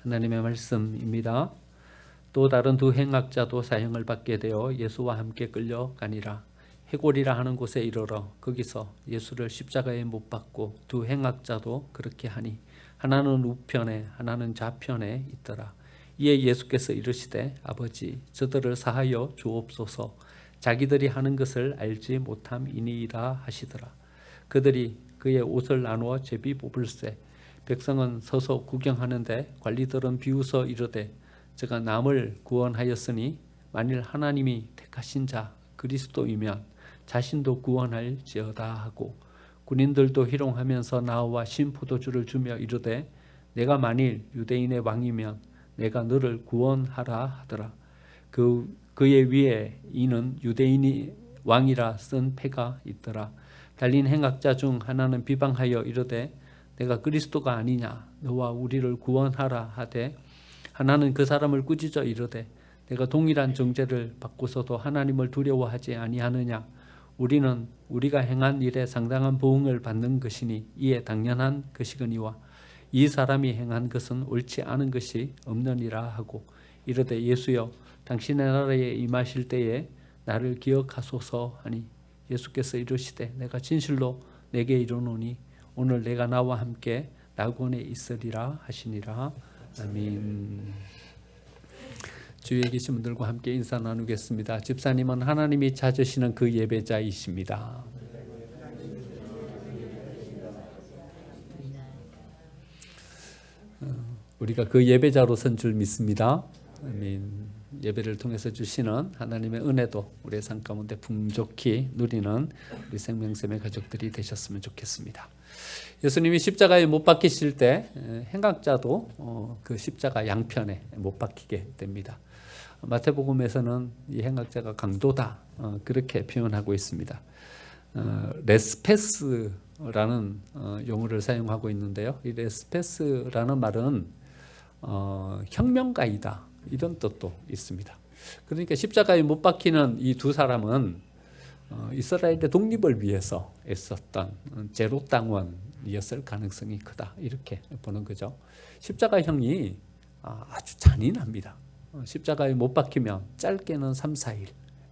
하나님의 말씀입니다. 또 다른 두 행악자도 사형을 받게 되어 예수와 함께 끌려가니라. 해골이라 하는 곳에 이르러 거기서 예수를 십자가에 못 박고 두 행악자도 그렇게 하니 하나는 우편에 하나는 좌편에 있더라. 이에 예수께서 이르시되 아버지 저들을 사하여 주옵소서 자기들이 하는 것을 알지 못함이니이다 하시더라. 그들이 그의 옷을 나누어 제비 뽑을세 백성은 서서 구경하는데 관리들은 비웃어 이르되 저가 남을 구원하였으니 만일 하나님이 택하신 자 그리스도이면 자신도 구원할지어다 하고 군인들도 희롱하면서 나와 신포도주를 주며 이르되 내가 만일 유대인의 왕이면 내가 너를 구원하라 하더라. 그의 위에 이는 유대인이 왕이라 쓴 패가 있더라. 달린 행악자 중 하나는 비방하여 이르되 내가 그리스도가 아니냐 너와 우리를 구원하라 하되 하나는 그 사람을 꾸짖어 이르되 내가 동일한 정죄를 받고서도 하나님을 두려워하지 아니하느냐 우리는 우리가 행한 일에 상당한 보응을 받는 것이니 이에 당연한 것이거니와 이 사람이 행한 것은 옳지 않은 것이 없느니라 하고 이르되 예수여 당신의 나라에 임하실 때에 나를 기억하소서 하니 예수께서 이르시되 내가 진실로 내게 이르노니 오늘 내가 나와 함께 낙원에 있으리라 하시니라. 아멘. 주위에 계신 분들과 함께 인사 나누겠습니다. 집사님은 하나님이 찾으시는 그 예배자이십니다. 우리가 그 예배자로 선 줄 믿습니다. 아멘. 예배를 통해서 주시는 하나님의 은혜도 우리의 삶 가운데 풍족히 누리는 우리 생명샘의 가족들이 되셨으면 좋겠습니다. 예수님이 십자가에 못 박히실 때 행악자도 그 십자가 양편에 못 박히게 됩니다. 마태복음에서는 이 행악자가 강도다 그렇게 표현하고 있습니다. 레스페스라는 용어를 사용하고 있는데요. 이 레스페스라는 말은 혁명가이다 이런 뜻도 있습니다. 그러니까 십자가에 못 박히는 이 두 사람은 이스라엘의 독립을 위해서 애썼던 제로당원이었을 가능성이 크다 이렇게 보는 거죠. 십자가형이 아주 잔인합니다. 십자가에 못 박히면 짧게는 3, 4일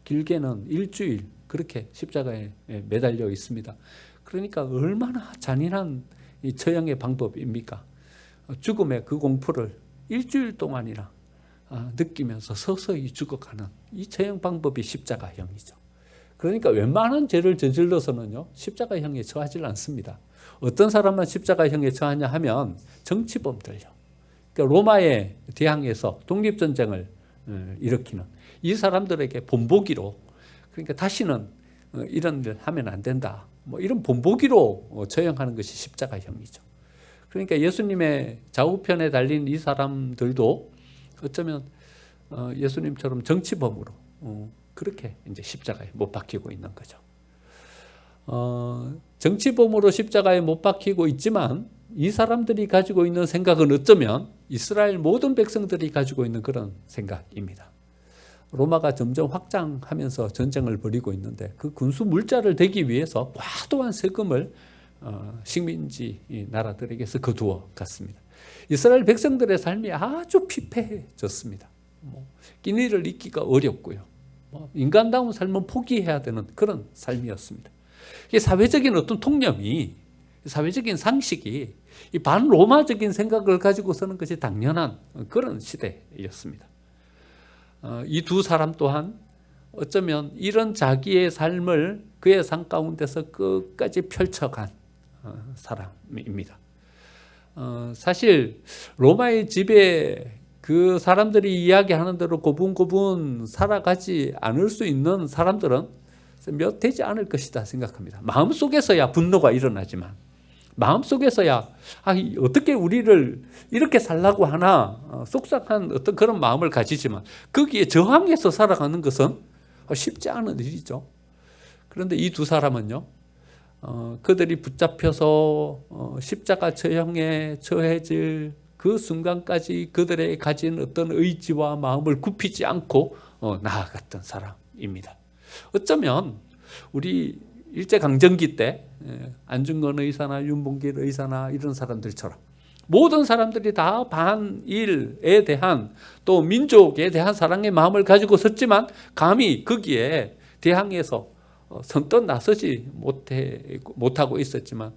길게는 일주일 그렇게 십자가에 매달려 있습니다. 그러니까 얼마나 잔인한 이 처형의 방법입니까? 죽음의 그 공포를 일주일 동안이나 느끼면서 서서히 죽어가는 이 처형 방법이 십자가형이죠. 그러니까 웬만한 죄를 저질러서는요 십자가형에 처하지 않습니다. 어떤 사람만 십자가형에 처하냐 하면 정치범들요. 그러니까 로마에 대항해서 독립전쟁을 일으키는 이 사람들에게 본보기로 그러니까 다시는 이런 일 하면 안 된다. 뭐 이런 본보기로 처형하는 것이 십자가형이죠. 그러니까 예수님의 좌우편에 달린 이 사람들도 어쩌면 예수님처럼 정치범으로 그렇게 이제 십자가에 못 박히고 있는 거죠. 정치범으로 십자가에 못 박히고 있지만 이 사람들이 가지고 있는 생각은 어쩌면 이스라엘 모든 백성들이 가지고 있는 그런 생각입니다. 로마가 점점 확장하면서 전쟁을 벌이고 있는데 그 군수 물자를 대기 위해서 과도한 세금을 식민지 나라들에게서 거두어 갔습니다. 이스라엘 백성들의 삶이 아주 피폐해졌습니다. 끼니를 잊기가 어렵고요. 인간다운 삶은 포기해야 되는 그런 삶이었습니다. 이게 사회적인 어떤 통념이 사회적인 상식이 이 반로마적인 생각을 가지고 서는 것이 당연한 그런 시대였습니다. 이 두 사람 또한 어쩌면 이런 자기의 삶을 그의 삶 가운데서 끝까지 펼쳐간 사람입니다. 사실 로마의 지배 그 사람들이 이야기하는 대로 고분고분 살아가지 않을 수 있는 사람들은 몇 되지 않을 것이다 생각합니다. 마음속에서야 분노가 일어나지만 마음속에서야 어떻게 우리를 이렇게 살라고 하나 속상한 어떤 그런 마음을 가지지만 거기에 저항해서 살아가는 것은 쉽지 않은 일이죠. 그런데 이 두 사람은요 그들이 붙잡혀서 십자가 처형에 처해질 그 순간까지 그들의 가진 어떤 의지와 마음을 굽히지 않고 나아갔던 사람입니다. 어쩌면 우리 일제강점기 때 안중근 의사나 윤봉길 의사나 이런 사람들처럼 모든 사람들이 다 반일에 대한 또 민족에 대한 사랑의 마음을 가지고 섰지만 감히 거기에 대항해서 선뜻 나서지 못하고 있었지만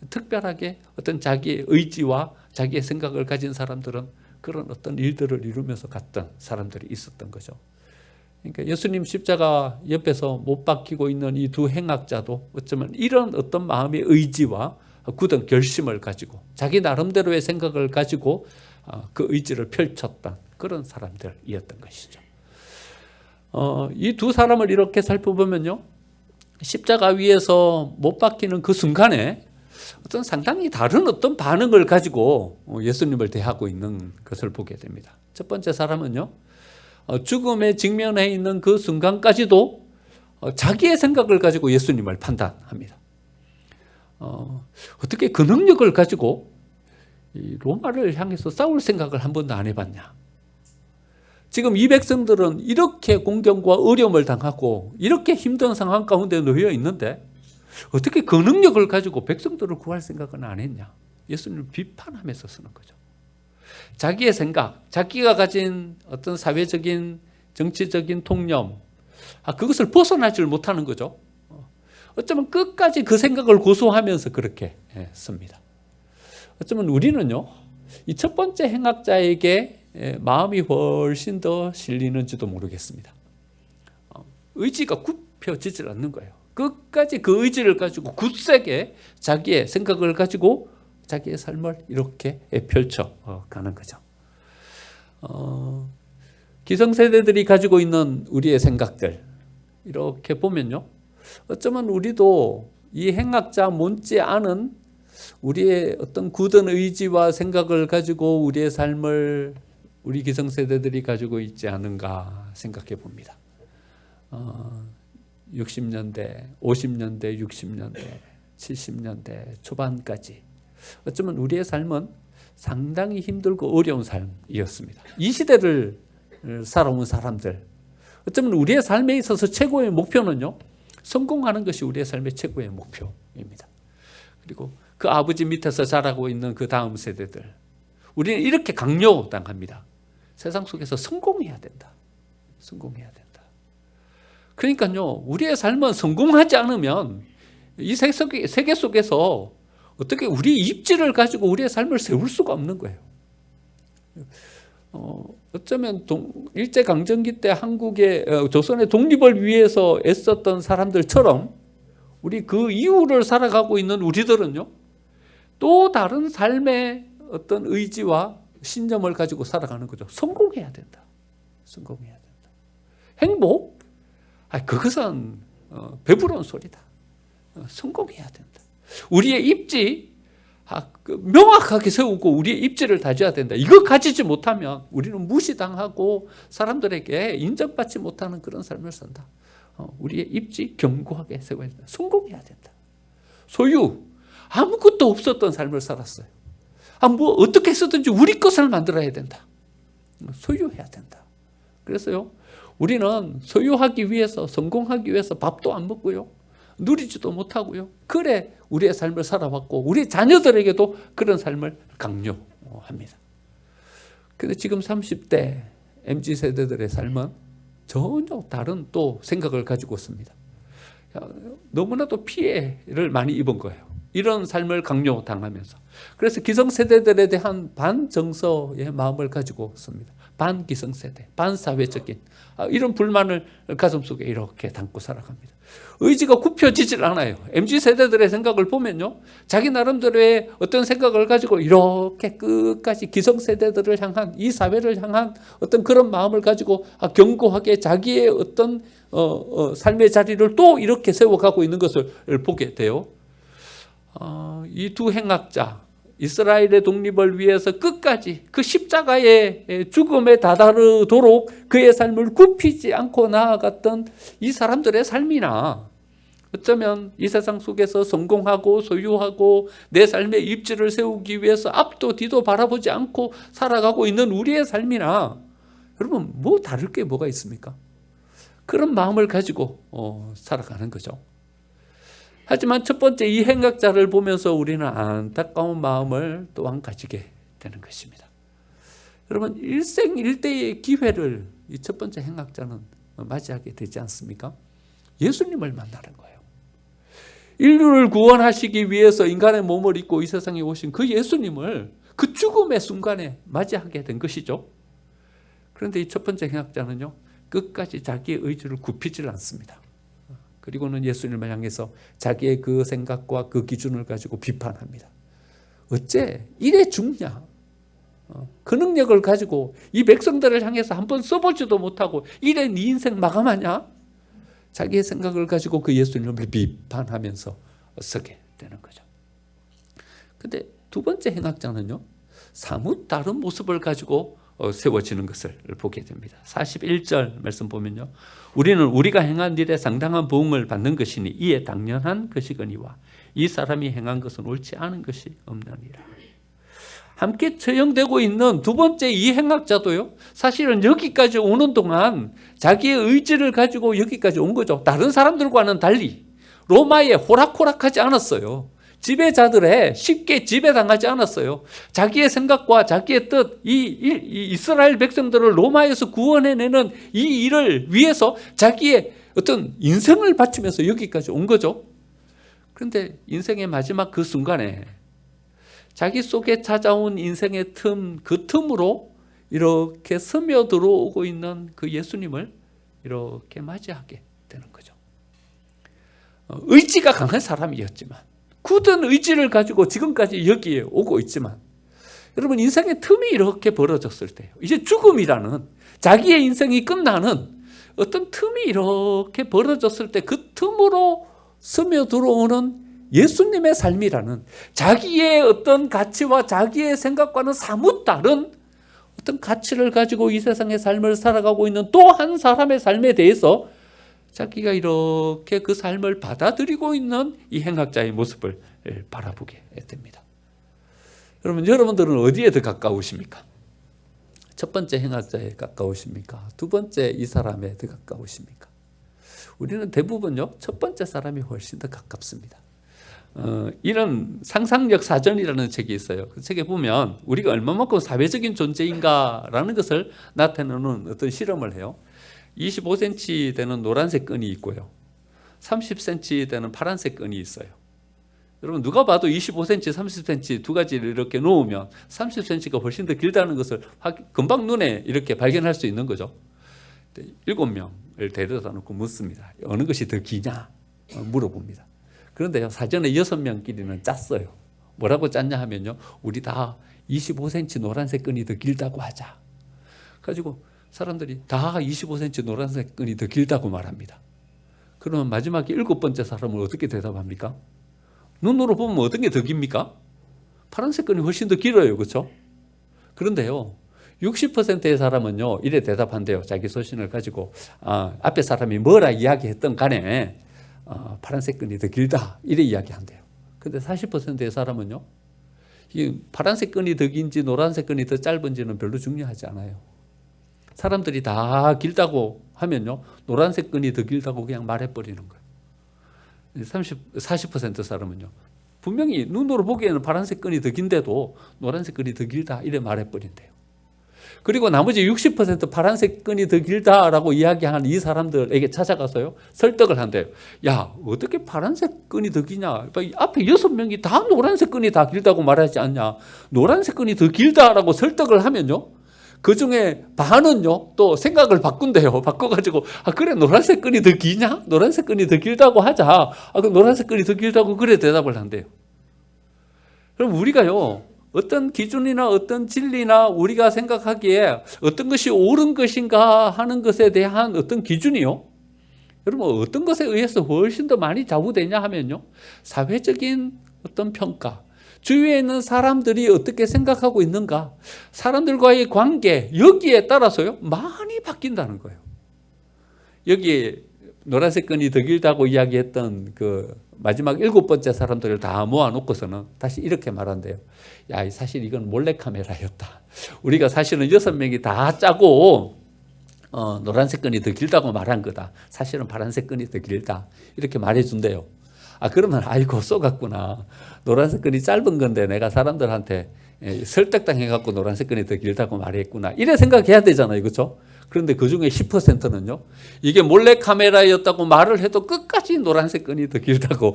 특별하게 어떤 자기의 의지와 자기의 생각을 가진 사람들은 그런 어떤 일들을 이루면서 갔던 사람들이 있었던 거죠. 그러니까 예수님 십자가 옆에서 못 박히고 있는 이 두 행악자도 어쩌면 이런 어떤 마음의 의지와 굳은 결심을 가지고 자기 나름대로의 생각을 가지고 그 의지를 펼쳤던 그런 사람들이었던 것이죠. 이 두 사람을 이렇게 살펴보면요, 십자가 위에서 못 박히는 그 순간에 어떤 상당히 다른 어떤 반응을 가지고 예수님을 대하고 있는 것을 보게 됩니다. 첫 번째 사람은요, 죽음에 직면해 있는 그 순간까지도 자기의 생각을 가지고 예수님을 판단합니다. 어떻게 그 능력을 가지고 이 로마를 향해서 싸울 생각을 한 번도 안 해봤냐. 지금 이 백성들은 이렇게 공경과 어려움을 당하고 이렇게 힘든 상황 가운데 놓여 있는데 어떻게 그 능력을 가지고 백성들을 구할 생각은 안 했냐. 예수님을 비판하면서 쓰는 거죠. 자기의 생각, 자기가 가진 어떤 사회적인 정치적인 통념, 그것을 벗어나질 못하는 거죠. 어쩌면 끝까지 그 생각을 고수하면서 그렇게 씁니다. 어쩌면 우리는요, 이 첫 번째 행악자에게 마음이 훨씬 더 실리는지도 모르겠습니다. 의지가 굽혀지질 않는 거예요. 끝까지 그 의지를 가지고 굳세게 자기의 생각을 가지고 자기의 삶을 이렇게 펼쳐 가는 거죠. 기성세대들이 가지고 있는 우리의 생각들 이렇게 보면요, 어쩌면 우리도 이 행악자 못지않은 우리의 어떤 굳은 의지와 생각을 가지고 우리의 삶을 우리 기성세대들이 가지고 있지 않은가 생각해 봅니다. 60년대, 50년대, 60년대, 70년대 초반까지 어쩌면 우리의 삶은 상당히 힘들고 어려운 삶이었습니다. 이 시대를 살아온 사람들, 어쩌면 우리의 삶에 있어서 최고의 목표는요, 성공하는 것이 우리의 삶의 최고의 목표입니다. 그리고 그 아버지 밑에서 자라고 있는 그 다음 세대들, 우리는 이렇게 강요당합니다. 세상 속에서 성공해야 된다. 성공해야 된다. 그러니까요, 우리의 삶은 성공하지 않으면 이 세계 속에서 어떻게 우리 입지를 가지고 우리의 삶을 세울 수가 없는 거예요. 어쩌면 일제강점기 때 한국의 조선의 독립을 위해서 애썼던 사람들처럼 우리 그 이후를 살아가고 있는 우리들은요, 또 다른 삶의 어떤 의지와 신념을 가지고 살아가는 거죠. 성공해야 된다. 성공해야 된다. 행복? 그것은 배부른 소리다. 성공해야 된다. 우리의 입지 명확하게 세우고 우리의 입지를 다져야 된다. 이거 가지지 못하면 우리는 무시당하고 사람들에게 인정받지 못하는 그런 삶을 산다. 우리의 입지 견고하게 세워야 된다. 성공해야 된다. 소유, 아무것도 없었던 삶을 살았어요. 뭐 어떻게 해서든지 우리 것을 만들어야 된다. 소유해야 된다. 그래서요, 우리는 소유하기 위해서, 성공하기 위해서 밥도 안 먹고요, 누리지도 못하고요, 그래 우리의 삶을 살아왔고 우리 자녀들에게도 그런 삶을 강요합니다. 그런데 지금 30대 MZ세대들의 삶은 전혀 다른 또 생각을 가지고 있습니다. 너무나도 피해를 많이 입은 거예요. 이런 삶을 강요당하면서. 그래서 기성세대들에 대한 반정서의 마음을 가지고 있습니다. 반기성세대, 반사회적인 이런 불만을 가슴속에 이렇게 담고 살아갑니다. 의지가 굽혀지질 않아요. MZ세대들의 생각을 보면요, 자기 나름대로의 어떤 생각을 가지고 이렇게 끝까지 기성세대들을 향한, 이 사회를 향한 어떤 그런 마음을 가지고 견고하게 자기의 어떤 삶의 자리를 또 이렇게 세워가고 있는 것을 보게 돼요. 이 두 행악자, 이스라엘의 독립을 위해서 끝까지 그 십자가의 죽음에 다다르도록 그의 삶을 굽히지 않고 나아갔던 이 사람들의 삶이나, 어쩌면 이 세상 속에서 성공하고 소유하고 내 삶의 입지를 세우기 위해서 앞도 뒤도 바라보지 않고 살아가고 있는 우리의 삶이나, 여러분 뭐 다를 게 뭐가 있습니까? 그런 마음을 가지고 살아가는 거죠. 하지만 첫 번째 이 행악자를 보면서 우리는 안타까운 마음을 또한 가지게 되는 것입니다. 여러분, 일생일대의 기회를 이 첫 번째 행악자는 맞이하게 되지 않습니까? 예수님을 만나는 거예요. 인류를 구원하시기 위해서 인간의 몸을 입고 이 세상에 오신 그 예수님을 그 죽음의 순간에 맞이하게 된 것이죠. 그런데 이 첫 번째 행악자는요, 끝까지 자기의 의지를 굽히질 않습니다. 그리고는 예수님을 향해서 자기의 그 생각과 그 기준을 가지고 비판합니다. 어째 이래 죽냐? 그 능력을 가지고 이 백성들을 향해서 한번 써보지도 못하고 이래 네 인생 마감하냐? 자기의 생각을 가지고 그 예수님을 비판하면서 서게 되는 거죠. 근데 두 번째 행악자는요, 사뭇 다른 모습을 가지고 세워지는 것을 보게 됩니다. 41절 말씀 보면요, 우리는 우리가 행한 일에 상당한 보응을 받는 것이니 이에 당연한 것이거니와 이 사람이 행한 것은 옳지 않은 것이 없느니라. 함께 처형되고 있는 두 번째 이 행악자도요, 사실은 여기까지 오는 동안 자기의 의지를 가지고 여기까지 온 거죠. 다른 사람들과는 달리 로마에 호락호락하지 않았어요. 지배자들의 쉽게 지배당하지 않았어요. 자기의 생각과 자기의 뜻, 이 이스라엘 백성들을 로마에서 구원해내는 이 일을 위해서 자기의 어떤 인생을 바치면서 여기까지 온 거죠. 그런데 인생의 마지막 그 순간에 자기 속에 찾아온 인생의 그 틈으로 이렇게 스며 들어오고 있는 그 예수님을 이렇게 맞이하게 되는 거죠. 의지가 강한 사람이었지만, 굳은 의지를 가지고 지금까지 여기에 오고 있지만, 여러분, 인생의 틈이 이렇게 벌어졌을 때요, 이제 죽음이라는 자기의 인생이 끝나는 어떤 틈이 이렇게 벌어졌을 때 그 틈으로 스며 들어오는 예수님의 삶이라는 자기의 어떤 가치와 자기의 생각과는 사뭇 다른 어떤 가치를 가지고 이 세상의 삶을 살아가고 있는 또 한 사람의 삶에 대해서 자기가 이렇게 그 삶을 받아들이고 있는 이 행악자의 모습을 바라보게 됩니다. 여러분들은 어디에 더 가까우십니까? 첫 번째 행악자에 가까우십니까? 두 번째 이 사람에 더 가까우십니까? 우리는 대부분요, 첫 번째 사람이 훨씬 더 가깝습니다. 이런 상상력 사전이라는 책이 있어요. 그 책에 보면 우리가 얼마만큼 사회적인 존재인가라는 것을 나타내는 어떤 실험을 해요. 25cm 되는 노란색 끈이 있고요, 30cm 되는 파란색 끈이 있어요. 여러분, 누가 봐도 25cm, 30cm 두 가지를 이렇게 놓으면 30cm가 훨씬 더 길다는 것을 금방 눈에 이렇게 발견할 수 있는 거죠. 7명을 데려다 놓고 묻습니다. 어느 것이 더 기냐? 물어봅니다. 그런데요, 사전에 6명끼리는 짰어요. 뭐라고 짰냐 하면요, 우리 다 25cm 노란색 끈이 더 길다고 하자. 가지고 사람들이 다 25cm 노란색 끈이 더 길다고 말합니다. 그러면 마지막에 7번째 사람은 어떻게 대답합니까? 눈으로 보면 어떤 게 더 깁니까? 파란색 끈이 훨씬 더 길어요. 그렇죠? 그런데요, 60%의 사람은요, 이래 대답한대요. 자기 소신을 가지고 앞에 사람이 뭐라 이야기했던 간에 파란색 끈이 더 길다, 이래 이야기한대요. 근데 40%의 사람은요, 이 파란색 끈이 더 긴지 노란색 끈이 더 짧은지는 별로 중요하지 않아요. 사람들이 다 길다고 하면요, 노란색 끈이 더 길다고 그냥 말해버리는 거예요. 40% 사람은요, 분명히 눈으로 보기에는 파란색 끈이 더 긴데도 노란색 끈이 더 길다, 이래 말해버린대요. 그리고 나머지 60% 파란색 끈이 더 길다라고 이야기하는 이 사람들에게 찾아가서요, 설득을 한대요. 야, 어떻게 파란색 끈이 더 기냐? 앞에 6명이 다 노란색 끈이 다 길다고 말하지 않냐? 노란색 끈이 더 길다라고 설득을 하면요, 그 중에 반은요, 또 생각을 바꾼대요. 바꿔가지고, 그래, 노란색 끈이 더 기냐? 노란색 끈이 더 길다고 하자. 그럼 노란색 끈이 더 길다고 그래 대답을 한대요. 그럼 우리가요, 어떤 기준이나 어떤 진리나 우리가 생각하기에 어떤 것이 옳은 것인가 하는 것에 대한 어떤 기준이요, 여러분, 어떤 것에 의해서 훨씬 더 많이 좌우되냐 하면요, 사회적인 어떤 평가, 주위에 있는 사람들이 어떻게 생각하고 있는가, 사람들과의 관계, 여기에 따라서요 많이 바뀐다는 거예요. 여기에 노란색 끈이 더 길다고 이야기했던 그 마지막 7번째 사람들을 다 모아놓고서는 다시 이렇게 말한대요. 야, 사실 이건 몰래카메라였다. 우리가 사실은 6명이 다 짜고 노란색 끈이 더 길다고 말한 거다. 사실은 파란색 끈이 더 길다. 이렇게 말해준대요. 그러면 아이고 쏘갔구나. 노란색 끈이 짧은 건데 내가 사람들한테 설득당해갖고 노란색 끈이 더 길다고 말했구나. 이래 생각해야 되잖아요. 그렇죠? 그런데 그중에 10%는요. 이게 몰래카메라였다고 말을 해도 끝까지 노란색 끈이 더 길다고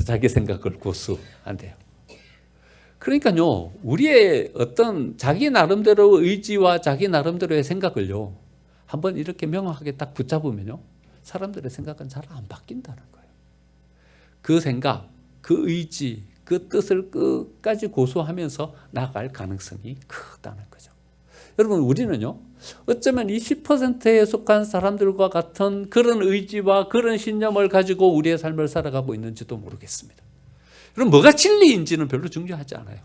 자기 생각을 고수한대요. 그러니까요. 우리의 어떤 자기 나름대로 의지와 자기 나름대로의 생각을요. 한번 이렇게 명확하게 딱 붙잡으면요. 사람들의 생각은 잘 안 바뀐다는 거예요. 그 생각, 그 의지, 그 뜻을 끝까지 고수하면서 나아갈 가능성이 크다는 거죠. 여러분 우리는요. 어쩌면 이 10%에 속한 사람들과 같은 그런 의지와 그런 신념을 가지고 우리의 삶을 살아가고 있는지도 모르겠습니다. 여러분 뭐가 진리인지는 별로 중요하지 않아요.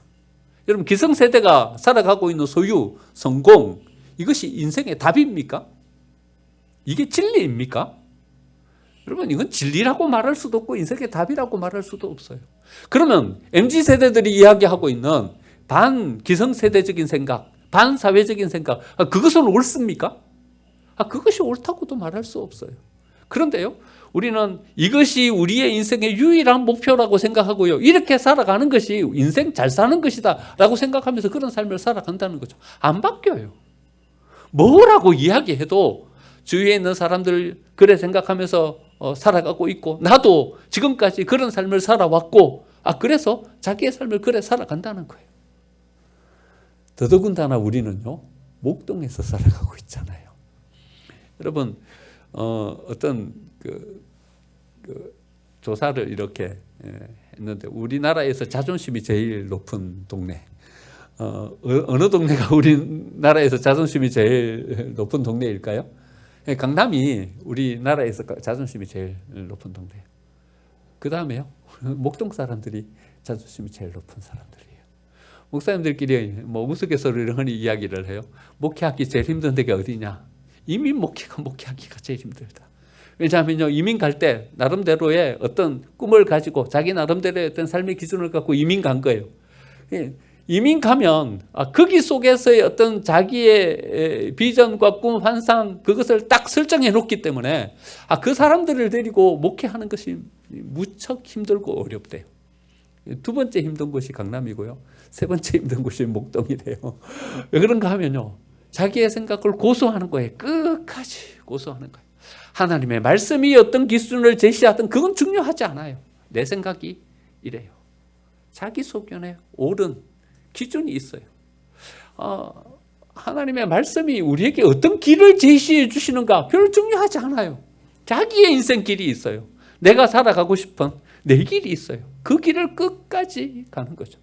여러분 기성세대가 살아가고 있는 소유, 성공 이것이 인생의 답입니까? 이게 진리입니까? 여러분 이건 진리라고 말할 수도 없고 인생의 답이라고 말할 수도 없어요. 그러면 MZ세대들이 이야기하고 있는 반기성세대적인 생각, 반사회적인 생각 그것은 옳습니까? 그것이 옳다고도 말할 수 없어요. 그런데요 우리는 이것이 우리의 인생의 유일한 목표라고 생각하고요. 이렇게 살아가는 것이 인생 잘 사는 것이다 라고 생각하면서 그런 삶을 살아간다는 거죠. 안 바뀌어요. 뭐라고 이야기해도 주위에 있는 사람들 그래 생각하면서 살아가고 있고 나도 지금까지 그런 삶을 살아왔고 그래서 자기의 삶을 그래 살아간다는 거예요. 더더군다나 우리는요. 목동에서 살아가고 있잖아요. 여러분 어떤 그 조사를 이렇게 했는데 우리나라에서 자존심이 제일 높은 동네 어느 동네가 우리나라에서 자존심이 제일 높은 동네일까요? 강남이 우리나라에서 자존심이 제일 높은 동네예요. 그 다음에요. 목동 사람들이 자존심이 제일 높은 사람들이에요. 목사님들끼리 우스갯소리를 흔히 이야기를 해요. 목회하기 제일 힘든 데가 어디냐? 이민 목회하기가 제일 힘들다. 왜냐하면요, 이민 갈 때 나름대로의 어떤 꿈을 가지고 자기 나름대로의 어떤 삶의 기준을 갖고 이민 간 거예요. 이민 가면 거기 속에서의 어떤 자기의 비전과 꿈, 환상 그것을 딱 설정해 놓기 때문에 그 사람들을 데리고 목회하는 것이 무척 힘들고 어렵대요. 두 번째 힘든 곳이 강남이고요. 세 번째 힘든 곳이 목동이래요. 왜 그런가 하면요. 자기의 생각을 고수하는 거예요. 끝까지 고수하는 거예요. 하나님의 말씀이 어떤 기준을 제시하든 그건 중요하지 않아요. 내 생각이 이래요. 자기 소견에 옳은 기준이 있어요. 하나님의 말씀이 우리에게 어떤 길을 제시해 주시는가 별로 중요하지 않아요. 자기의 인생 길이 있어요. 내가 살아가고 싶은 내 길이 있어요. 그 길을 끝까지 가는 거죠.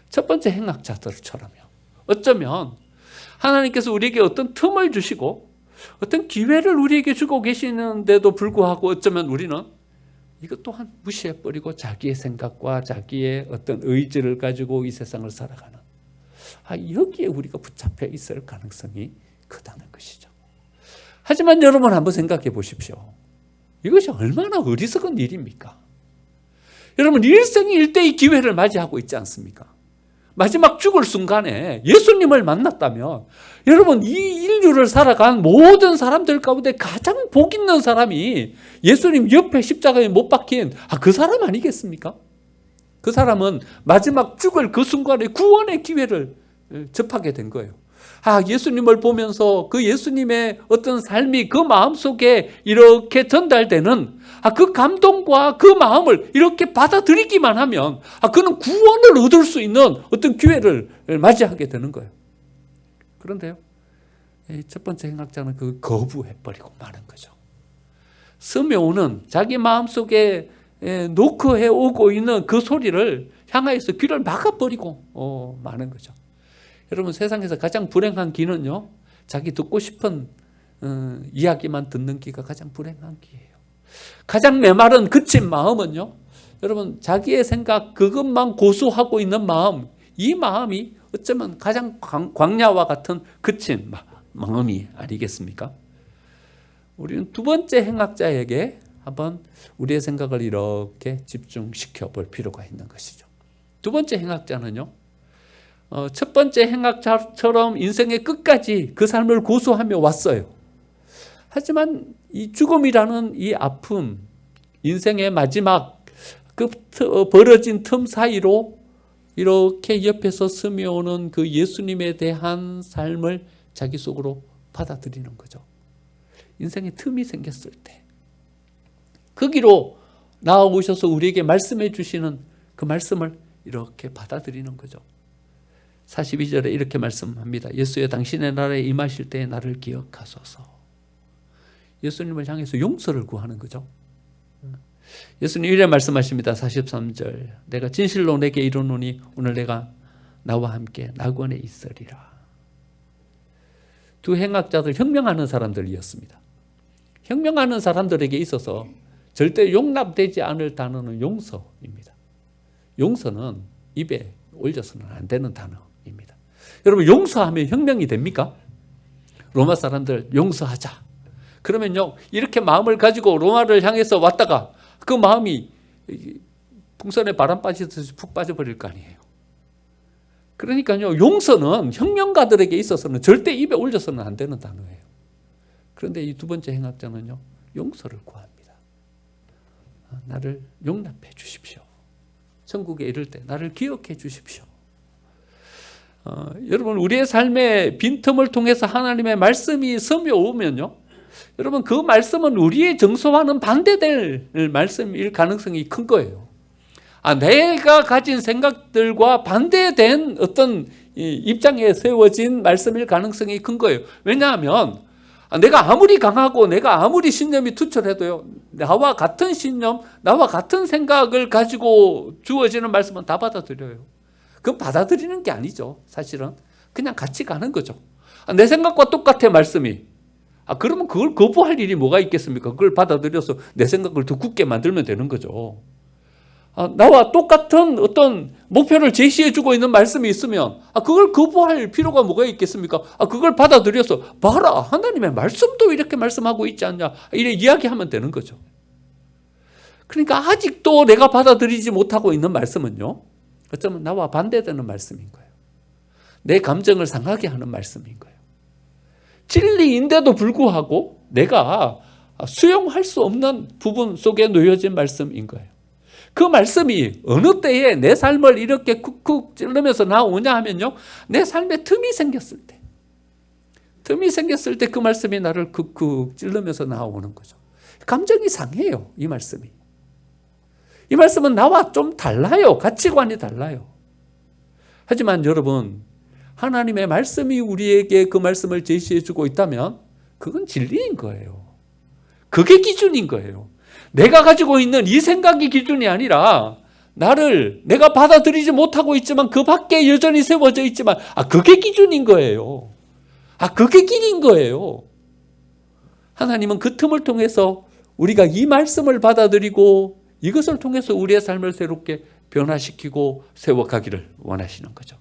첫 번째 행악자들처럼요. 어쩌면 하나님께서 우리에게 어떤 틈을 주시고 어떤 기회를 우리에게 주고 계시는데도 불구하고 어쩌면 우리는 이것 또한 무시해버리고 자기의 생각과 자기의 어떤 의지를 가지고 이 세상을 살아가는 여기에 우리가 붙잡혀 있을 가능성이 크다는 것이죠. 하지만 여러분 한번 생각해 보십시오. 이것이 얼마나 어리석은 일입니까? 여러분 일생일대의 기회를 맞이하고 있지 않습니까? 마지막 죽을 순간에 예수님을 만났다면 여러분 이 인류를 살아간 모든 사람들 가운데 가장 복 있는 사람이 예수님 옆에 십자가에 못 박힌 그 사람 아니겠습니까? 그 사람은 마지막 죽을 그 순간에 구원의 기회를 접하게 된 거예요. 예수님을 보면서 그 예수님의 어떤 삶이 그 마음속에 이렇게 전달되는 그 감동과 그 마음을 이렇게 받아들이기만 하면 그는 구원을 얻을 수 있는 어떤 기회를 맞이하게 되는 거예요. 그런데요, 첫 번째 행악자는 그 거부해버리고 마는 거죠. 스메온은 자기 마음속에 노크해 오고 있는 그 소리를 향하여서 귀를 막아버리고 마는 거죠. 여러분 세상에서 가장 불행한 귀는요, 자기 듣고 싶은 이야기만 듣는 귀가 가장 불행한 귀예요. 가장 메마른 그친 마음은요, 여러분 자기의 생각 그것만 고수하고 있는 마음, 이 마음이 어쩌면 가장 광야와 같은 그친 마음이 아니겠습니까? 우리는 두 번째 행악자에게 한번 우리의 생각을 이렇게 집중시켜 볼 필요가 있는 것이죠. 두 번째 행악자는요, 첫 번째 행악자처럼 인생의 끝까지 그 삶을 고수하며 왔어요. 하지만 이 죽음이라는 이 아픔, 인생의 마지막 그 벌어진 틈 사이로 이렇게 옆에서 스며오는 그 예수님에 대한 삶을 자기 속으로 받아들이는 거죠. 인생에 틈이 생겼을 때 거기로 나아오셔서 우리에게 말씀해 주시는 그 말씀을 이렇게 받아들이는 거죠. 42절에 이렇게 말씀합니다. 예수여 당신의 나라에 임하실 때에 나를 기억하소서. 예수님을 향해서 용서를 구하는 거죠. 예수님 이래 말씀하십니다. 43절 내가 진실로 내게 이르노니 오늘 내가 나와 함께 낙원에 있으리라. 두 행악자들 혁명하는 사람들이었습니다. 혁명하는 사람들에게 있어서 절대 용납되지 않을 단어는 용서입니다. 용서는 입에 올려서는 안 되는 단어입니다. 여러분 용서하면 혁명이 됩니까? 로마 사람들 용서하자. 그러면요 이렇게 마음을 가지고 로마를 향해서 왔다가 그 마음이 풍선에 바람 빠지듯이 푹 빠져버릴 거 아니에요. 그러니까요 용서는 혁명가들에게 있어서는 절대 입에 올려서는 안 되는 단어예요. 그런데 이 두 번째 행악자는요 용서를 구합니다. 나를 용납해 주십시오. 천국에 이를 때 나를 기억해 주십시오. 여러분 우리의 삶의 빈틈을 통해서 하나님의 말씀이 스며오면요 여러분 그 말씀은 우리의 정서와는 반대될 말씀일 가능성이 큰 거예요. 내가 가진 생각들과 반대된 어떤 입장에 세워진 말씀일 가능성이 큰 거예요. 왜냐하면 내가 아무리 강하고 내가 아무리 신념이 투철해도요 나와 같은 신념, 나와 같은 생각을 가지고 주어지는 말씀은 다 받아들여요. 그건 받아들이는 게 아니죠. 사실은 그냥 같이 가는 거죠. 내 생각과 똑같아 말씀이. 그러면 그걸 거부할 일이 뭐가 있겠습니까? 그걸 받아들여서 내 생각을 더 굳게 만들면 되는 거죠. 나와 똑같은 어떤 목표를 제시해주고 있는 말씀이 있으면 그걸 거부할 필요가 뭐가 있겠습니까? 그걸 받아들여서 봐라 하나님의 말씀도 이렇게 말씀하고 있지 않냐 이래 이야기하면 되는 거죠. 그러니까 아직도 내가 받아들이지 못하고 있는 말씀은요 어쩌면 나와 반대되는 말씀인 거예요. 내 감정을 상하게 하는 말씀인 거예요. 진리인데도 불구하고 내가 수용할 수 없는 부분 속에 놓여진 말씀인 거예요. 그 말씀이 어느 때에 내 삶을 이렇게 쿡쿡 찔르면서 나오냐 하면요 내 삶에 틈이 생겼을 때 그 말씀이 나를 쿡쿡 찔르면서 나오는 거죠. 감정이 상해요. 이 말씀이. 이 말씀은 나와 좀 달라요. 가치관이 달라요. 하지만 여러분 하나님의 말씀이 우리에게 그 말씀을 제시해주고 있다면 그건 진리인 거예요. 그게 기준인 거예요. 내가 가지고 있는 이 생각이 기준이 아니라 내가 받아들이지 못하고 있지만 그 밖에 여전히 세워져 있지만 그게 기준인 거예요. 그게 길인 거예요. 하나님은 그 틈을 통해서 우리가 이 말씀을 받아들이고 이것을 통해서 우리의 삶을 새롭게 변화시키고 세워가기를 원하시는 거죠.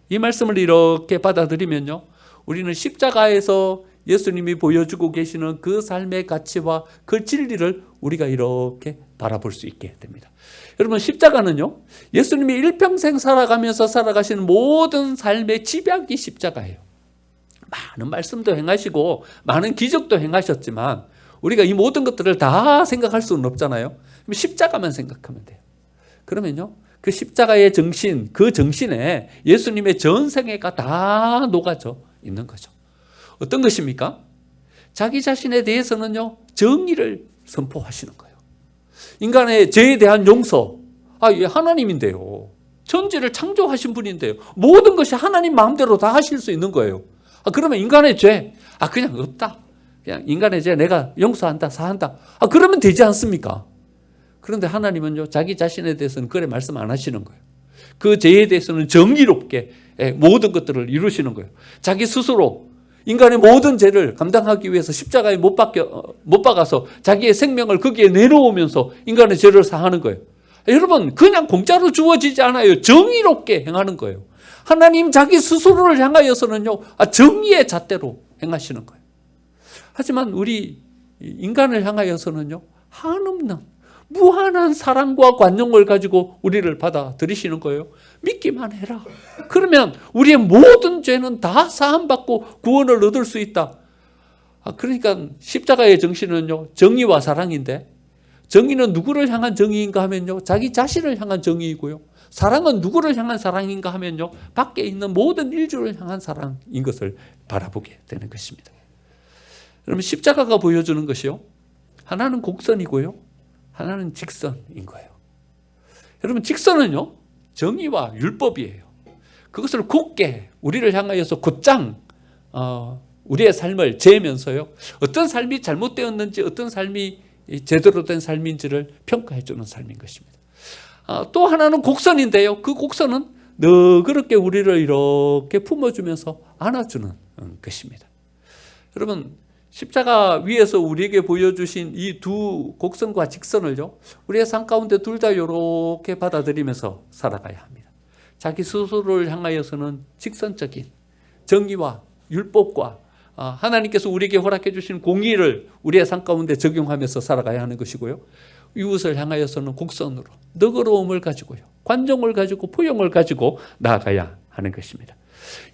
이 말씀을 이렇게 받아들이면요 우리는 십자가에서 예수님이 보여주고 계시는 그 삶의 가치와 그 진리를 우리가 이렇게 바라볼 수 있게 됩니다. 여러분 십자가는요 예수님이 일평생 살아가면서 살아가시는 모든 삶의 집약이 십자가예요. 많은 말씀도 행하시고 많은 기적도 행하셨지만 우리가 이 모든 것들을 다 생각할 수는 없잖아요. 십자가만 생각하면 돼요. 그러면요 그 십자가의 정신, 그 정신에 예수님의 전생애가 다 녹아져 있는 거죠. 어떤 것입니까? 자기 자신에 대해서는요 정의를 선포하시는 거예요. 인간의 죄에 대한 용서. 예, 하나님인데요. 천지를 창조하신 분인데요. 모든 것이 하나님 마음대로 다 하실 수 있는 거예요. 그러면 인간의 죄, 그냥 없다. 그냥 인간의 죄 내가 용서한다, 사한다. 그러면 되지 않습니까? 그런데 하나님은요 자기 자신에 대해서는 그래 말씀 안 하시는 거예요. 그 죄에 대해서는 정의롭게 모든 것들을 이루시는 거예요. 자기 스스로 인간의 모든 죄를 감당하기 위해서 십자가에 못 박아서 자기의 생명을 거기에 내놓으면서 인간의 죄를 사하는 거예요. 여러분 그냥 공짜로 주어지지 않아요. 정의롭게 행하는 거예요. 하나님 자기 스스로를 향하여서는요 정의의 잣대로 행하시는 거예요. 하지만 우리 인간을 향하여서는요 한없는 무한한 사랑과 관용을 가지고 우리를 받아들이시는 거예요. 믿기만 해라. 그러면 우리의 모든 죄는 다 사함받고 구원을 얻을 수 있다. 그러니까 십자가의 정신은요 정의와 사랑인데 정의는 누구를 향한 정의인가 하면요 자기 자신을 향한 정의이고요 사랑은 누구를 향한 사랑인가 하면요, 밖에 있는 모든 인류를 향한 사랑인 것을 바라보게 되는 것입니다. 여러분, 십자가가 보여주는 것이요, 하나는 곡선이고요, 하나는 직선인 거예요. 여러분, 직선은요, 정의와 율법이에요. 그것을 굳게 우리를 향하여서 곧장 우리의 삶을 재면서요, 어떤 삶이 잘못되었는지, 어떤 삶이 제대로 된 삶인지를 평가해 주는 삶인 것입니다. 또 하나는 곡선인데요, 그 곡선은 너그럽게 우리를 이렇게 품어주면서 안아주는 것입니다. 여러분, 십자가 위에서 우리에게 보여주신 이 두 곡선과 직선을요, 우리의 삶 가운데 둘 다 이렇게 받아들이면서 살아가야 합니다. 자기 스스로를 향하여서는 직선적인 정의와 율법과 하나님께서 우리에게 허락해 주신 공의를 우리의 삶 가운데 적용하면서 살아가야 하는 것이고요, 이웃을 향하여서는 곡선으로 너그러움을 가지고요, 관종을 가지고 포용을 가지고 나아가야 하는 것입니다.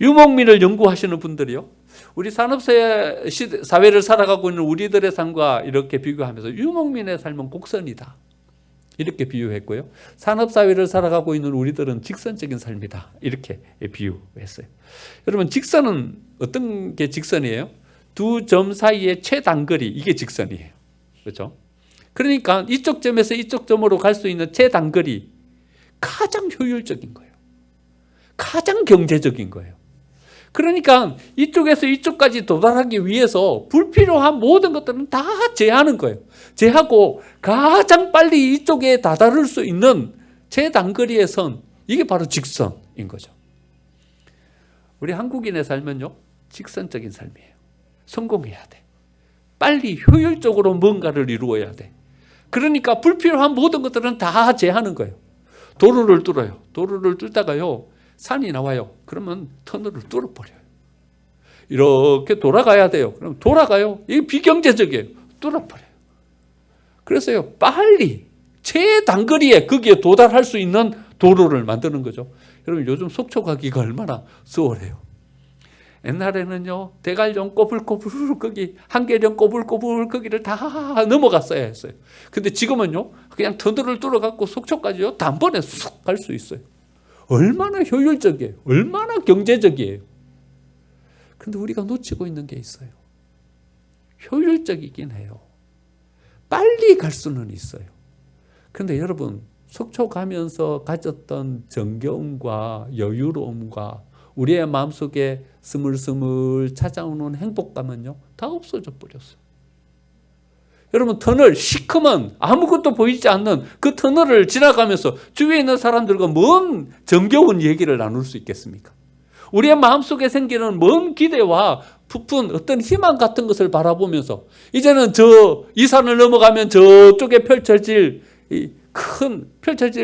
유목민을 연구하시는 분들이요, 우리 산업사회를 살아가고 있는 우리들의 삶과 이렇게 비교하면서 유목민의 삶은 곡선이다 이렇게 비유했고요, 산업사회를 살아가고 있는 우리들은 직선적인 삶이다 이렇게 비유했어요. 여러분, 직선은 어떤 게 직선이에요? 두 점 사이의 최단거리, 이게 직선이에요. 그렇죠? 그러니까 이쪽 점에서 이쪽 점으로 갈 수 있는 최단거리, 가장 효율적인 거예요. 가장 경제적인 거예요. 그러니까 이쪽에서 이쪽까지 도달하기 위해서 불필요한 모든 것들은 다 제하는 거예요. 제하고 가장 빨리 이쪽에 다다를 수 있는 최단거리의 선, 이게 바로 직선인 거죠. 우리 한국인의 삶은요, 직선적인 삶이에요. 성공해야 돼. 빨리 효율적으로 뭔가를 이루어야 돼. 그러니까 불필요한 모든 것들은 다 제하는 거예요. 도로를 뚫어요. 도로를 뚫다가요, 산이 나와요. 그러면 터널을 뚫어버려요. 이렇게 돌아가야 돼요. 그럼 돌아가요. 이게 비경제적이에요. 뚫어버려요. 그래서요, 빨리 최단거리에 거기에 도달할 수 있는 도로를 만드는 거죠. 여러분, 요즘 속초 가기가 얼마나 수월해요. 옛날에는요, 대관령 꼬불꼬불 거기, 한계령 꼬불꼬불 거기를 다 넘어갔어야 했어요. 근데 지금은요, 그냥 터널을 뚫어갖고 속초까지요, 단번에 쑥 갈 수 있어요. 얼마나 효율적이에요. 얼마나 경제적이에요. 근데 우리가 놓치고 있는 게 있어요. 효율적이긴 해요. 빨리 갈 수는 있어요. 근데 여러분, 속초 가면서 가졌던 정겨움과 여유로움과 우리의 마음속에 스물스물 찾아오는 행복감은요, 다 없어져 버렸어요. 여러분, 터널, 시커먼 아무것도 보이지 않는 그 터널을 지나가면서 주위에 있는 사람들과 뭔 정겨운 얘기를 나눌 수 있겠습니까? 우리의 마음속에 생기는 먼 기대와 부푼 어떤 희망 같은 것을 바라보면서 이제는 이 산을 넘어가면 저쪽에 펼쳐질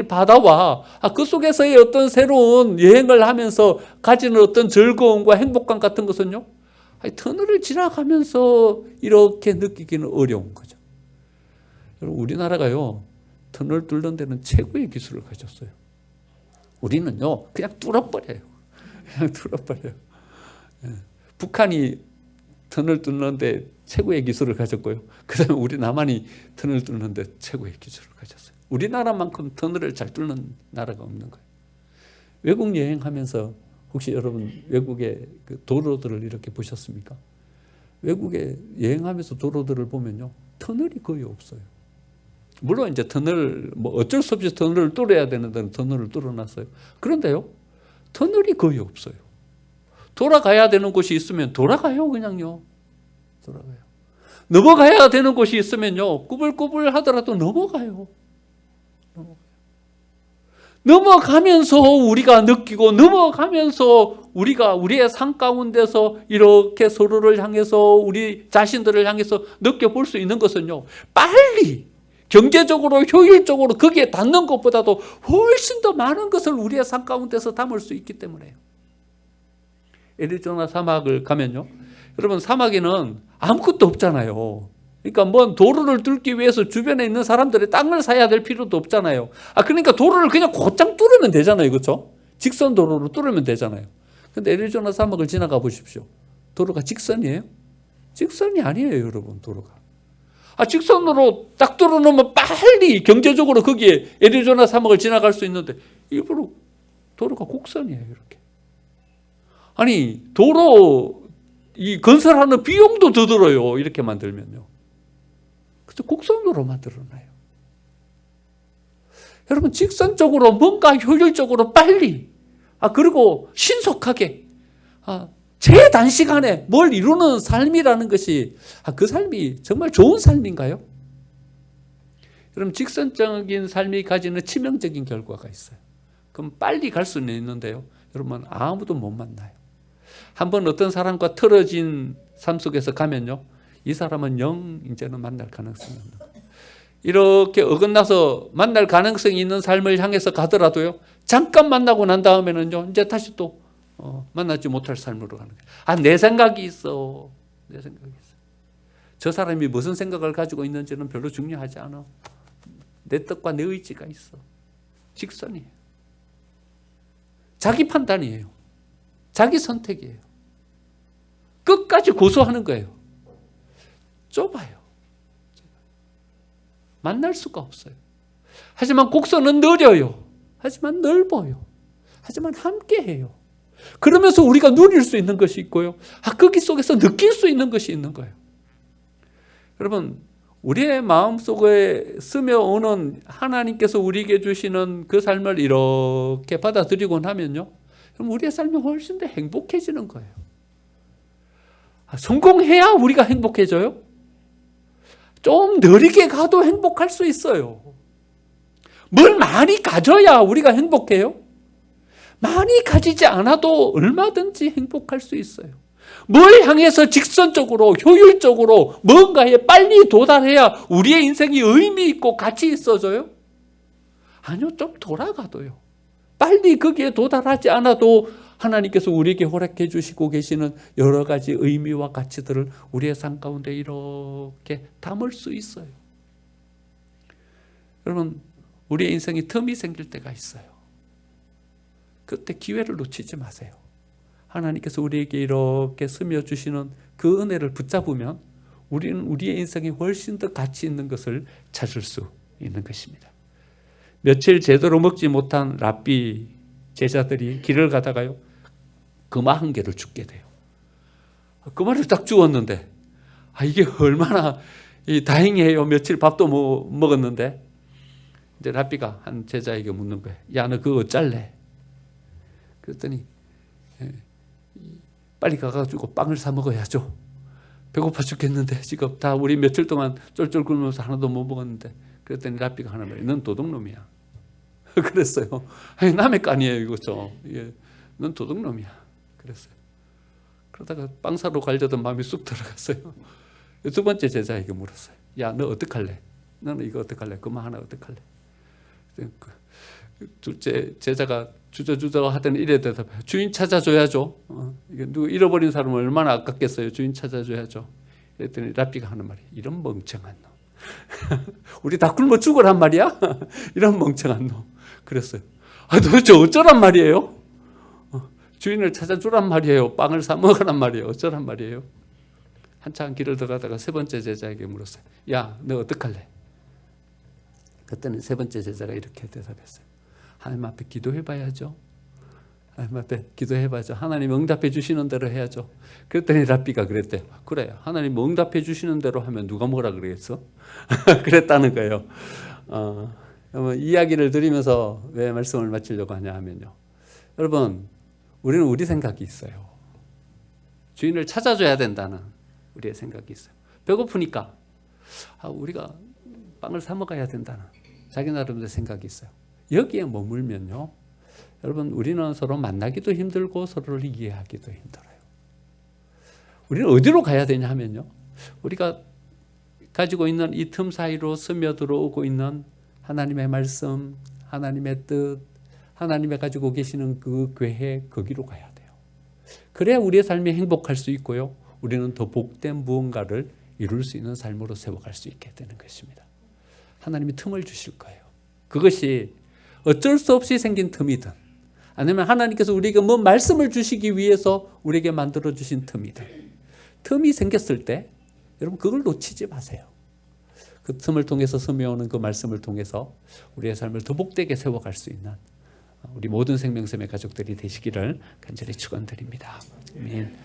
바다와 그 속에서의 어떤 새로운 여행을 하면서 가지는 어떤 즐거움과 행복감 같은 것은요, 터널을 지나가면서 이렇게 느끼기는 어려운 거죠. 여러분, 우리나라가요, 터널 뚫는 데는 최고의 기술을 가졌어요. 우리는요, 그냥 뚫어버려요. 그냥 뚫어버려요. 북한이 터널 뚫는데 최고의 기술을 가졌고요, 그 다음에 우리 남한이 터널 뚫는데 최고의 기술을 가졌어요. 우리나라만큼 터널을 잘 뚫는 나라가 없는 거예요. 외국 여행하면서 혹시 여러분 외국의 그 도로들을 이렇게 보셨습니까? 외국에 여행하면서 도로들을 보면요, 터널이 거의 없어요. 물론 이제 터널, 어쩔 수 없이 터널을 뚫어야 되는 데는 터널을 뚫어놨어요. 그런데요, 터널이 거의 없어요. 돌아가야 되는 곳이 있으면 돌아가요, 그냥요. 돌아가요. 넘어가야 되는 곳이 있으면요, 꾸불꾸불 하더라도 넘어가요. 넘어가면서 우리가 느끼고, 넘어가면서 우리가 우리의 삶 가운데서 이렇게 서로를 향해서, 우리 자신들을 향해서 느껴볼 수 있는 것은요, 빨리 경제적으로 효율적으로 거기에 닿는 것보다도 훨씬 더 많은 것을 우리의 삶 가운데서 담을 수 있기 때문에요. 애리조나 사막을 가면요, 여러분, 사막에는 아무것도 없잖아요. 그러니까 뭔 도로를 뚫기 위해서 주변에 있는 사람들이 땅을 사야 될 필요도 없잖아요. 그러니까 도로를 그냥 곧장 뚫으면 되잖아요. 그렇죠? 직선 도로로 뚫으면 되잖아요. 근데 애리조나 사막을 지나가 보십시오. 도로가 직선이에요? 직선이 아니에요, 여러분, 도로가. 직선으로 딱 뚫어놓으면 빨리 경제적으로 거기에 애리조나 사막을 지나갈 수 있는데, 일부러 도로가 곡선이에요. 이렇게. 아니 도로 이 건설하는 비용도 더 들어요. 이렇게 만들면요. 그래서 곡선으로 만들어놔요. 여러분 직선적으로 뭔가 효율적으로 빨리 그리고 신속하게 최단시간에 뭘 이루는 삶이라는 것이 그 삶이 정말 좋은 삶인가요? 여러분 직선적인 삶이 가지는 치명적인 결과가 있어요. 그럼 빨리 갈 수는 있는데요. 여러분 아무도 못 만나요. 한번 어떤 사람과 틀어진 삶 속에서 가면요. 이 사람은 영 이제는 만날 가능성이 없는 거예요. 이렇게 어긋나서 만날 가능성이 있는 삶을 향해서 가더라도요. 잠깐 만나고 난 다음에는요. 이제 다시 또 만나지 못할 삶으로 가는 거예요. 내 생각이 있어. 내 생각이 있어. 저 사람이 무슨 생각을 가지고 있는지는 별로 중요하지 않아. 내 뜻과 내 의지가 있어. 직선이에요. 자기 판단이에요. 자기 선택이에요. 끝까지 고수하는 거예요. 좁아요. 만날 수가 없어요. 하지만 곡선은 느려요. 하지만 넓어요. 하지만 함께해요. 그러면서 우리가 누릴 수 있는 것이 있고요. 거기 속에서 느낄 수 있는 것이 있는 거예요. 여러분 우리의 마음속에 스며오는 하나님께서 우리에게 주시는 그 삶을 이렇게 받아들이고 나면요. 그럼 우리의 삶이 훨씬 더 행복해지는 거예요. 성공해야 우리가 행복해져요? 좀 느리게 가도 행복할 수 있어요. 뭘 많이 가져야 우리가 행복해요? 많이 가지지 않아도 얼마든지 행복할 수 있어요. 뭘 향해서 직선적으로 효율적으로 뭔가에 빨리 도달해야 우리의 인생이 의미 있고 가치 있어져요? 아니요, 좀 돌아가도요. 빨리 거기에 도달하지 않아도 하나님께서 우리에게 허락해 주시고 계시는 여러 가지 의미와 가치들을 우리의 삶 가운데 이렇게 담을 수 있어요. 여러분 우리의 인생에 틈이 생길 때가 있어요. 그때 기회를 놓치지 마세요. 하나님께서 우리에게 이렇게 스며주시는 그 은혜를 붙잡으면 우리는 우리의 인생에 훨씬 더 가치 있는 것을 찾을 수 있는 것입니다. 며칠 제대로 먹지 못한 랍비 제자들이 길을 가다가요. 금화 한 개를 줍게 돼요. 금화를 딱 주었는데 이게 얼마나 다행이에요. 며칠 밥도 못 먹었는데 이제 랍비가 한 제자에게 묻는 거예요. 야, 너 그거 어쩔래? 그랬더니 빨리 가가지고 빵을 사 먹어야죠. 배고파 죽겠는데 지금 다 우리 며칠 동안 쫄쫄 굶으면서 하나도 못 먹었는데. 그랬더니 랍비가 하는 말이에요. 넌 도둑놈이야. 그랬어요. 남의 깐이에요 이거죠. 넌 도둑놈이야. 그랬어요. 그러다가 빵 사러 가려던 마음이 쑥 들어갔어요. 두 번째 제자에게 물었어요. 야, 너 어떡할래? 너는 이거 어떡할래? 그만 하나 어떡할래? 둘째 제자가 주저주저 하더니 이래 대답해요. 주인 찾아줘야죠. 이게 누구 잃어버린 사람은 얼마나 아깝겠어요. 주인 찾아줘야죠. 그랬더니 랍비가 하는 말이 이런 멍청한 놈. 우리 다 굶어 죽으란 말이야? 이런 멍청한 놈. 그랬어요. 도대체 어쩌란 말이에요? 주인을 찾아주란 말이에요? 빵을 사 먹으란 말이에요? 어쩌란 말이에요? 한참 길을 들어가다가 세 번째 제자에게 물었어요. 야, 너 어떡할래? 그때는 세 번째 제자가 이렇게 대답했어요. 하나님 앞에 기도해봐야죠. 하나님 앞에 기도해봐야죠. 하나님 응답해 주시는 대로 해야죠. 그랬더니 랍비가 그랬대요. 그래, 하나님 응답해 주시는 대로 하면 누가 뭐라 그러겠어? 그랬다는 거예요. 이야기를 드리면서 왜 말씀을 마치려고 하냐 하면요. 여러분, 우리는 우리 생각이 있어요. 주인을 찾아줘야 된다는 우리의 생각이 있어요. 배고프니까 우리가 빵을 사 먹어야 된다는 자기 나름대로 생각이 있어요. 여기에 머물면요. 여러분 우리는 서로 만나기도 힘들고 서로를 이해하기도 힘들어요. 우리는 어디로 가야 되냐 하면요. 우리가 가지고 있는 이 틈 사이로 스며들어오고 있는 하나님의 말씀, 하나님의 뜻, 하나님이 가지고 계시는 그 계획 거기로 가야 돼요. 그래야 우리의 삶이 행복할 수 있고요. 우리는 더 복된 무언가를 이룰 수 있는 삶으로 세워갈 수 있게 되는 것입니다. 하나님이 틈을 주실 거예요. 그것이 어쩔 수 없이 생긴 틈이든 아니면 하나님께서 우리에게 뭐 말씀을 주시기 위해서 우리에게 만들어주신 틈이든 틈이 생겼을 때 여러분 그걸 놓치지 마세요. 그 틈을 통해서 스며오는 그 말씀을 통해서 우리의 삶을 더 복되게 세워갈 수 있는 우리 모든 생명샘의 가족들이 되시기를 간절히 축원드립니다. 아멘.